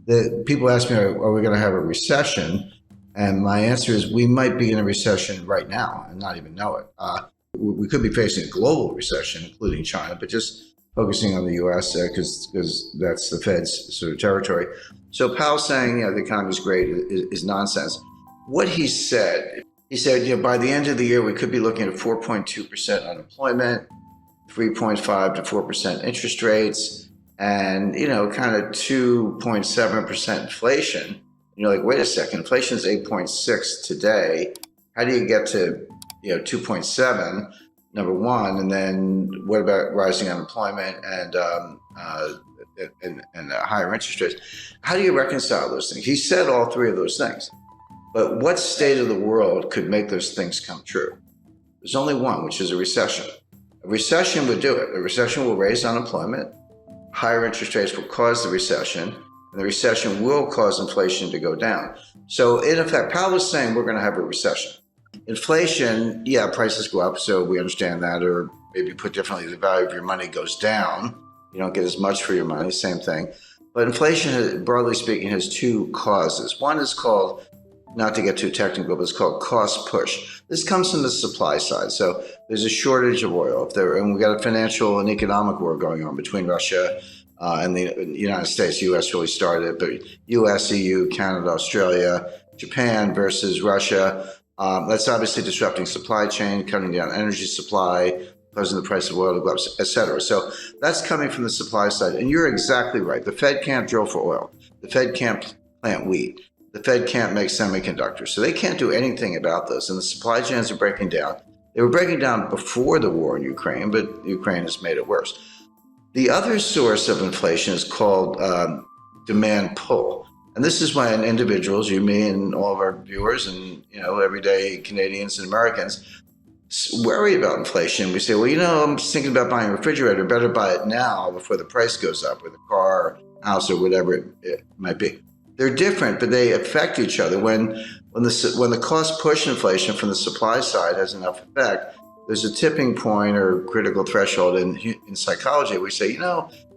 The people ask me, are we going to have a recession? And my answer is we might be in a recession right now and not even know it. We could be facing a global recession, including China, but just focusing on the U.S. Because that's the Fed's sort of territory. So Powell saying, the economy is great is nonsense. What he said, by the end of the year, we could be looking at 4.2% unemployment, 3.5 to 4% interest rates, and, kind of 2.7% inflation. You're like, wait a second, inflation is 8.6 today. How do you get to, 2.7, number one? And then what about rising unemployment and higher interest rates? How do you reconcile those things? He said all three of those things. But what state of the world could make those things come true? There's only one, which is a recession. A recession would do it. A recession will raise unemployment. Higher interest rates will cause the recession. And the recession will cause inflation to go down. So in effect, Powell was saying we're going to have a recession. Inflation, prices go up, so we understand that, or maybe put differently, the value of your money goes down. You don't get as much for your money, same thing. But inflation, broadly speaking, has two causes. One is called, not to get too technical, but it's called cost push. This comes from the supply side. So there's a shortage of oil, and we've got a financial and economic war going on between Russia and the United States. The U.S. really started, but U.S., EU, Canada, Australia, Japan versus Russia. That's obviously disrupting supply chain, cutting down energy supply, causing the price of oil to go up, et cetera. So that's coming from the supply side. And you're exactly right. The Fed can't drill for oil. The Fed can't plant wheat. The Fed can't make semiconductors. So they can't do anything about this. And the supply chains are breaking down. They were breaking down before the war in Ukraine, but Ukraine has made it worse. The other source of inflation is called demand pull. And this is when individuals, you, me, and all of our viewers and, everyday Canadians and Americans worry about inflation. We say, well, I'm just thinking about buying a refrigerator. Better buy it now before the price goes up, or the car, house, or whatever it might be. They're different, but they affect each other. When the cost push inflation from the supply side has enough effect, there's a tipping point or critical threshold in psychology. We say,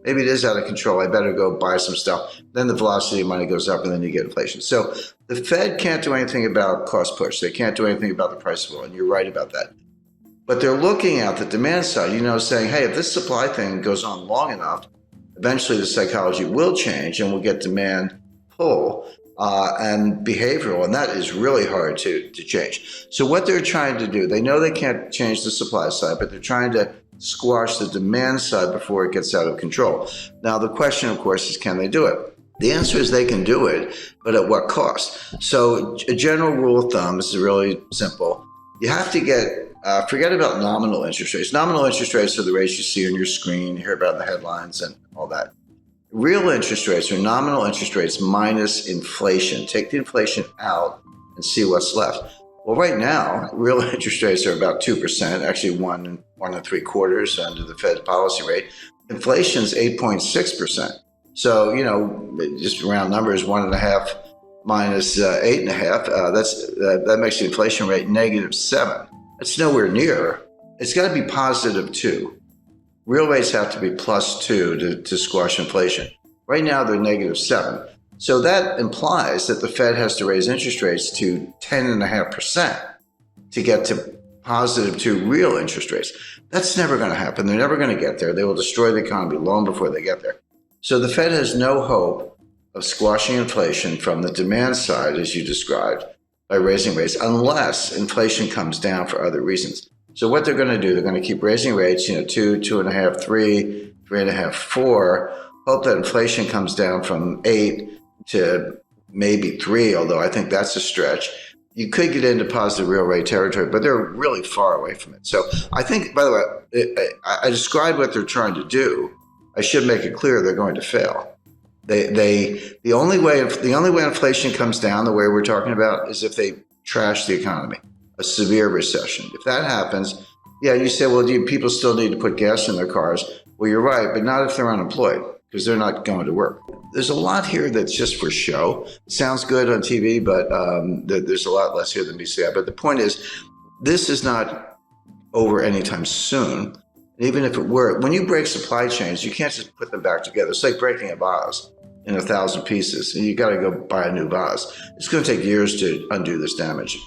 maybe it is out of control. I better go buy some stuff. Then the velocity of money goes up, and then you get inflation. So the Fed can't do anything about cost push. They can't do anything about the price of oil, and you're right about that. But they're looking at the demand side, saying, hey, if this supply thing goes on long enough, eventually the psychology will change, and we'll get demand pull and behavioral, and that is really hard to change. So what they're trying to do, they know they can't change the supply side, but they're trying to squash the demand side before it gets out of control. Now, the question, of course, is can they do it? The answer is they can do it, but at what cost? So a general rule of thumb, this is really simple. You have to forget about nominal interest rates. Nominal interest rates are the rates you see on your screen, you hear about in the headlines and all that. Real interest rates are nominal interest rates minus inflation. Take the inflation out and see what's left. Well, right now, real interest rates are about 2%, actually 1.75% under the Fed's policy rate. Inflation's 8.6%. So, just round numbers, 1.5 minus 8.5, that makes the inflation rate -7. That's nowhere near. It's got to be +2. Real rates have to be +2 to squash inflation. Right now, they're -7. So that implies that the Fed has to raise interest rates to 10.5% to get to +2 real interest rates. That's never going to happen. They're never going to get there. They will destroy the economy long before they get there. So the Fed has no hope of squashing inflation from the demand side, as you described, by raising rates, unless inflation comes down for other reasons. So what they're going to do, they're going to keep raising rates, 2, 2.5, 3, 3.5, 4, hope that inflation comes down from 8 to maybe 3, although I think that's a stretch. You could get into positive real rate territory, but they're really far away from it. So I think, by the way, I described what they're trying to do. I should make it clear they're going to fail. The only way inflation comes down, the way we're talking about, is if they trash the economy, a severe recession. If that happens, you say, well, do people still need to put gas in their cars? Well, you're right, but not if they're unemployed, because they're not going to work. There's a lot here that's just for show. It sounds good on TV, but there's a lot less here than meets the eye. But the point is, this is not over anytime soon. And even if it were, when you break supply chains, you can't just put them back together. It's like breaking a vase. in 1,000 pieces. And you got to go buy a new vase. It's going to take years to undo this damage.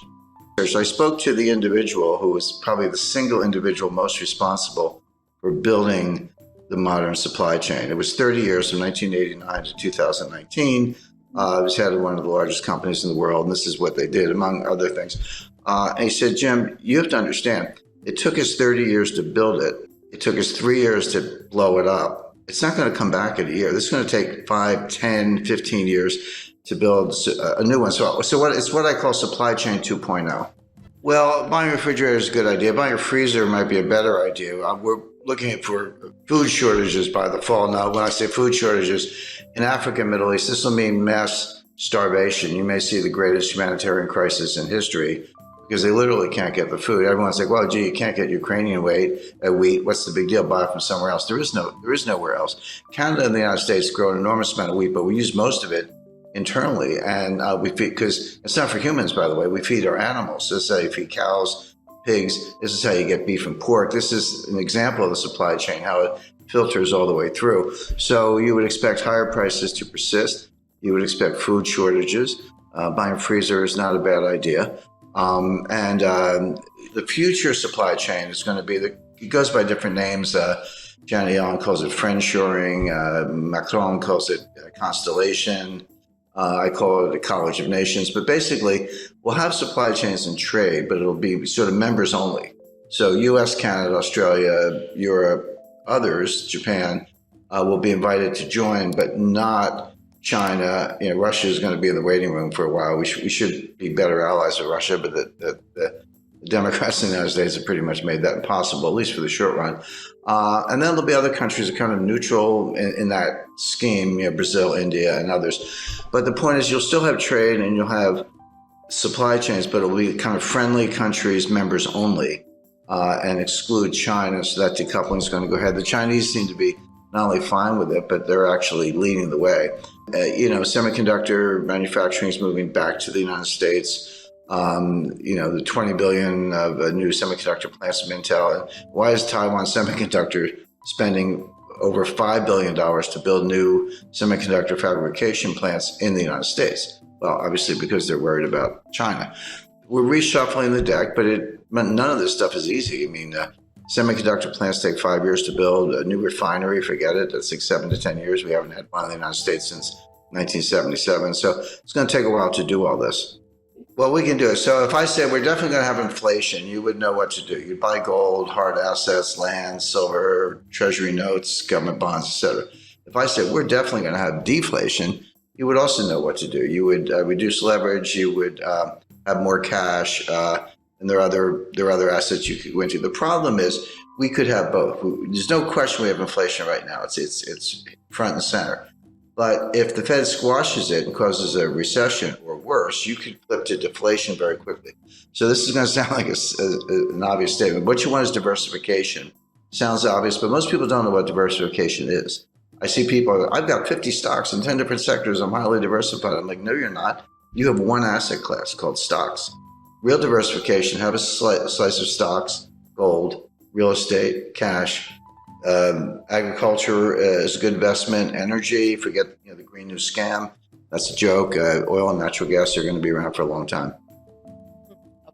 So I spoke to the individual who was probably the single individual most responsible for building the modern supply chain. It was 30 years from 1989 to 2019. It was head of one of the largest companies in the world, and this is what they did, among other things. And he said, Jim, you have to understand, it took us 30 years to build it. It took us 3 years to blow it up. It's not going to come back in a year. This is going to take 5, 10, 15 years to build a new one. So it's what I call supply chain 2.0. Well, buying a refrigerator is a good idea. Buying a freezer might be a better idea. We're looking for food shortages by the fall. Now, when I say food shortages, in Africa and Middle East, this will mean mass starvation. You may see the greatest humanitarian crisis in history because they literally can't get the food. Everyone's like, well, gee, you can't get Ukrainian wheat. What's the big deal? Buy it from somewhere else. There is nowhere else. Canada and the United States grow an enormous amount of wheat, but we use most of it internally, and we feed, because it's not for humans, by the way. We feed our animals. This is how you feed cows, pigs. This is how you get beef and pork. This is an example of the supply chain, how it filters all the way through. So you would expect higher prices to persist. You would expect food shortages. Buying a freezer is not a bad idea. The future supply chain is going to be it goes by different names. Janet Yellen calls it friendshoring. Macron calls it constellation. I call it a college of nations, but basically we'll have supply chains and trade, but it'll be sort of members only. So US, Canada, Australia, Europe, others, Japan, will be invited to join, but not China. Russia is going to be in the waiting room for a while. We should be better allies with Russia, but the Democrats in the United States have pretty much made that impossible, at least for the short run. And then there'll be other countries that are kind of neutral in that scheme, Brazil, India, and others. But the point is you'll still have trade and you'll have supply chains, but it'll be kind of friendly countries, members only, and exclude China. So that decoupling is going to go ahead. The Chinese seem to be not only fine with it, but they're actually leading the way. Semiconductor manufacturing is moving back to the United States. The 20 billion of new semiconductor plants from Intel. And why is Taiwan Semiconductor spending over $5 billion to build new semiconductor fabrication plants in the United States? Well, obviously because they're worried about China. We're reshuffling the deck, but none of this stuff is easy. Semiconductor plants take 5 years to build. A new refinery, forget it. That's like 7 to 10 years. We haven't had one in the United States since 1977. So it's going to take a while to do all this. Well, we can do it. So if I said we're definitely going to have inflation, you would know what to do. You'd buy gold, hard assets, land, silver, treasury notes, government bonds, etc. If I said we're definitely going to have deflation, you would also know what to do. You would reduce leverage. You would have more cash, and there are other assets you could go into. The problem is we could have both. There's no question we have inflation right now. It's front and center. But if the Fed squashes it and causes a recession or worse, you could flip to deflation very quickly. So this is going to sound like an obvious statement. What you want is diversification. Sounds obvious, but most people don't know what diversification is. I see people, I've got 50 stocks in 10 different sectors. I'm highly diversified. I'm like, no, you're not. You have one asset class called stocks. Real diversification, have a slice of stocks, gold, real estate, cash. Agriculture is a good investment. Energy, forget the Green New Scam. That's a joke. Oil and natural gas are going to be around for a long time.